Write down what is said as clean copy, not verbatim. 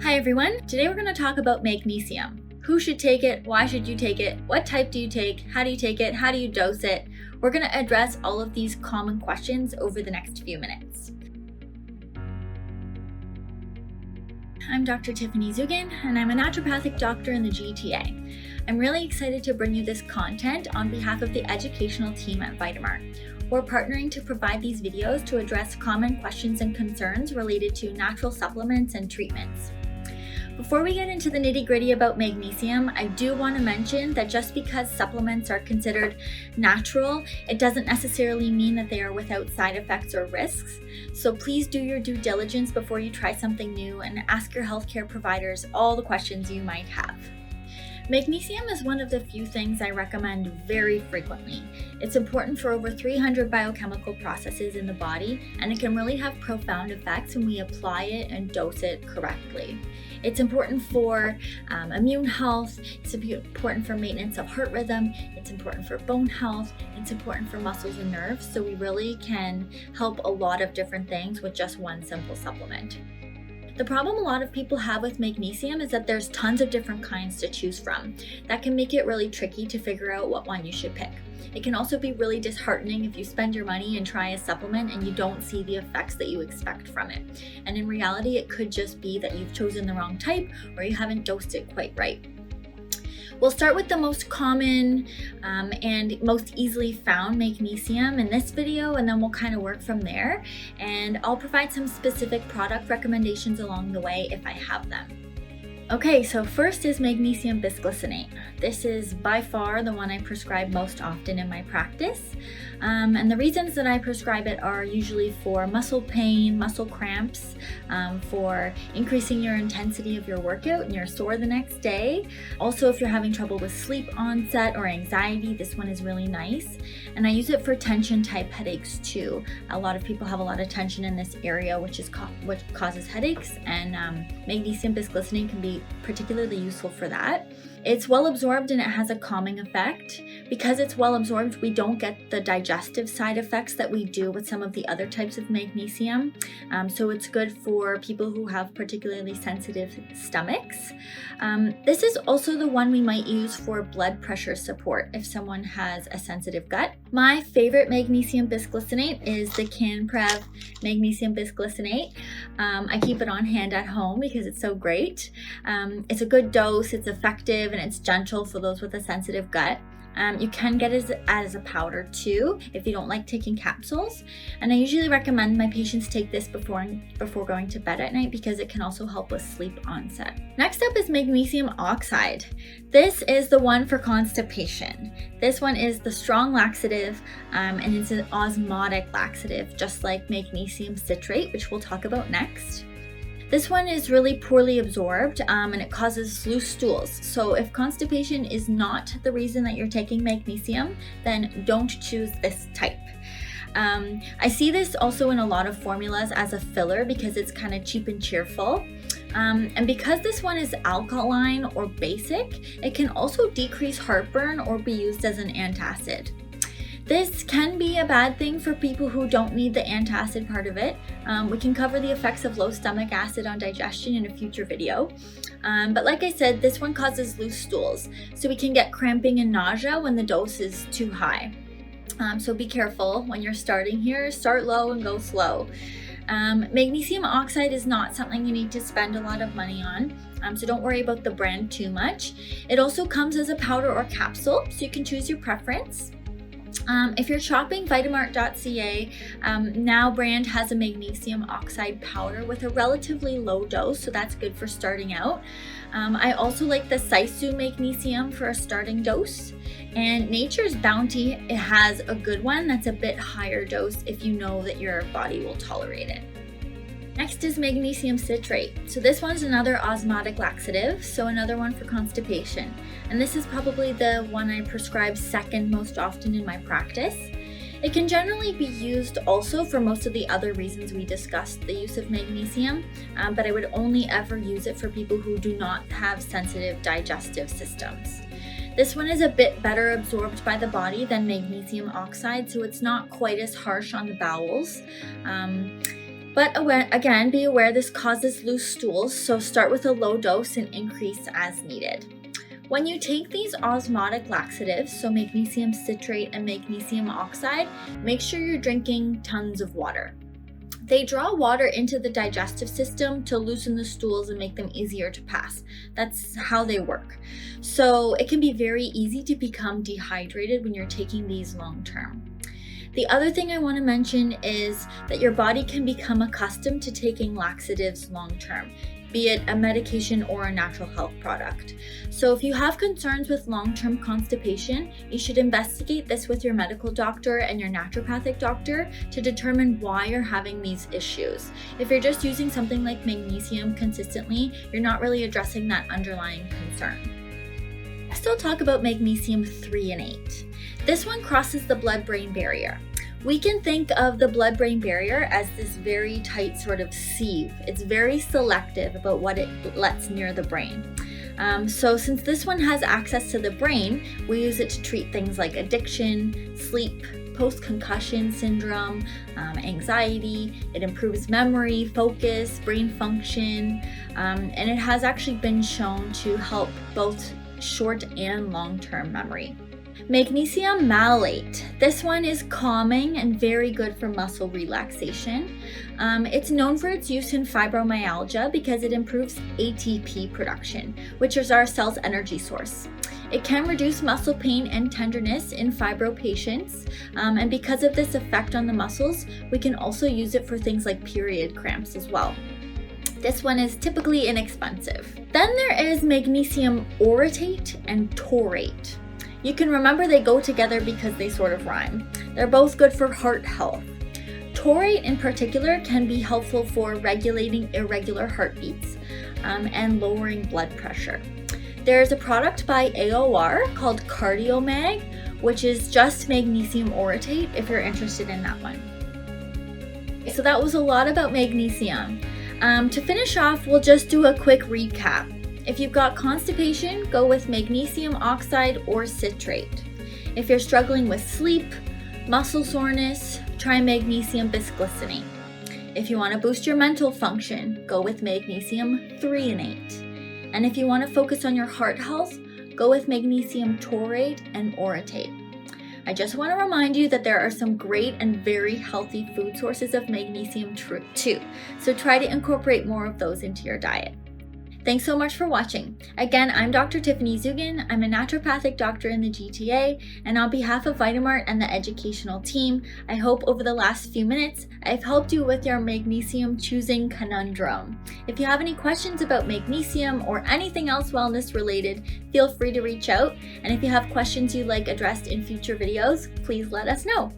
Hi everyone, today we're going to talk about magnesium. Who should take it? Why should you take it? What type do you take? How do you take it? How do you dose it? We're going to address all of these common questions over the next few minutes. I'm Dr. Tiffany Dzugan, and I'm a naturopathic doctor in the GTA. I'm really excited to bring you this content on behalf of the educational team at Vitamart. We're partnering to provide these videos to address common questions and concerns related to natural supplements and treatments. Before we get into the nitty-gritty about magnesium, I do want to mention that just because supplements are considered natural, it doesn't necessarily mean that they are without side effects or risks. So please do your due diligence before you try something new and ask your healthcare providers all the questions you might have. Magnesium is one of the few things I recommend very frequently. It's important for over 300 biochemical processes in the body, and it can really have profound effects when we apply it and dose it correctly. It's important for immune health, it's important for maintenance of heart rhythm, it's important for bone health, it's important for muscles and nerves, so we really can help a lot of different things with just one simple supplement. The problem a lot of people have with magnesium is that there's tons of different kinds to choose from. That can make it really tricky to figure out what one you should pick. It can also be really disheartening if you spend your money and try a supplement and you don't see the effects that you expect from it. And in reality, it could just be that you've chosen the wrong type or you haven't dosed it quite right. We'll start with the most common and most easily found magnesium in this video, and then we'll kind of work from there. And I'll provide some specific product recommendations along the way if I have them. Okay, so first is Magnesium Bisglycinate. This is by far the one I prescribe most often in my practice. And the reasons that I prescribe it are usually for muscle pain, muscle cramps, for increasing your intensity of your workout and you're sore the next day. Also, if you're having trouble with sleep onset or anxiety, this one is really nice. And I use it for tension type headaches too. A lot of people have a lot of tension in this area, which causes headaches, and Magnesium Bisglycinate can be particularly useful for that. It's well absorbed and it has a calming effect. Because it's well absorbed, we don't get the digestive side effects that we do with some of the other types of magnesium. So it's good for people who have particularly sensitive stomachs. This is also the one we might use for blood pressure support if someone has a sensitive gut. My favorite Magnesium Bisglycinate is the Canprev Magnesium Bisglycinate. I keep it on hand at home because it's so great. It's a good dose, it's effective, and it's gentle for those with a sensitive gut. You can get it as a powder too if you don't like taking capsules, and I usually recommend my patients take this before going to bed at night because it can also help with sleep onset. Next up is Magnesium Oxide. This is the one for constipation. This one is the strong laxative, and it's an osmotic laxative, just like magnesium citrate, which we'll talk about next. This one is really poorly absorbed and it causes loose stools. So if constipation is not the reason that you're taking magnesium, then don't choose this type. I see this also in a lot of formulas as a filler because it's kind of cheap and cheerful. And because this one is alkaline or basic, it can also decrease heartburn or be used as an antacid. This can be a bad thing for people who don't need the antacid part of it. We can cover the effects of low stomach acid on digestion in a future video. But like I said, this one causes loose stools, so we can get cramping and nausea when the dose is too high. So be careful when you're starting here. Start low and go slow. Magnesium oxide is not something you need to spend a lot of money on, so don't worry about the brand too much. It also comes as a powder or capsule, so you can choose your preference. If you're shopping, Vitamart.ca, Now brand has a magnesium oxide powder with a relatively low dose, so that's good for starting out. I also like the Saisu magnesium for a starting dose, and Nature's Bounty, it has a good one that's a bit higher dose if you know that your body will tolerate it. Next is magnesium citrate. So this one's another osmotic laxative, so another one for constipation. And this is probably the one I prescribe second most often in my practice. It can generally be used also for most of the other reasons we discussed the use of magnesium, but I would only ever use it for people who do not have sensitive digestive systems. This one is a bit better absorbed by the body than magnesium oxide, so it's not quite as harsh on the bowels. But again, be aware this causes loose stools, so start with a low dose and increase as needed. When you take these osmotic laxatives, so magnesium citrate and magnesium oxide, make sure you're drinking tons of water. They draw water into the digestive system to loosen the stools and make them easier to pass. That's how they work. So it can be very easy to become dehydrated when you're taking these long term. The other thing I want to mention is that your body can become accustomed to taking laxatives long term, be it a medication or a natural health product. So if you have concerns with long-term constipation, you should investigate this with your medical doctor and your naturopathic doctor to determine why you're having these issues. If you're just using something like magnesium consistently, you're not really addressing that underlying concern. I still talk about magnesium threonate. This one crosses the blood-brain barrier. We can think of the blood-brain barrier as this very tight sort of sieve. It's very selective about what it lets near the brain. So since this one has access to the brain, we use it to treat things like addiction, sleep, post-concussion syndrome, anxiety. It improves memory, focus, brain function, and it has actually been shown to help both short and long-term memory. Magnesium malate. This one is calming and very good for muscle relaxation. It's known for its use in fibromyalgia because it improves ATP production, which is our cell's energy source. It can reduce muscle pain and tenderness in fibro patients, and because of this effect on the muscles, we can also use it for things like period cramps as well. This one is typically inexpensive. Then there is magnesium orotate and taurate. You can remember they go together because they sort of rhyme. They're both good for heart health. Taurate in particular can be helpful for regulating irregular heartbeats and lowering blood pressure. There's a product by AOR called CardioMag, which is just magnesium orotate if you're interested in that one. So that was a lot about magnesium. To finish off, we'll just do a quick recap. If you've got constipation, go with magnesium oxide or citrate. If you're struggling with sleep, muscle soreness, try magnesium bisglycinate. If you want to boost your mental function, go with magnesium threonate. And if you want to focus on your heart health, go with magnesium taurate and orotate. I just want to remind you that there are some great and very healthy food sources of magnesium too, so try to incorporate more of those into your diet. Thanks so much for watching. Again, I'm Dr. Tiffany Dzugan. I'm a naturopathic doctor in the GTA, and on behalf of Vitamart and the educational team, I hope over the last few minutes, I've helped you with your magnesium choosing conundrum. If you have any questions about magnesium or anything else wellness related, feel free to reach out. And if you have questions you'd like addressed in future videos, please let us know.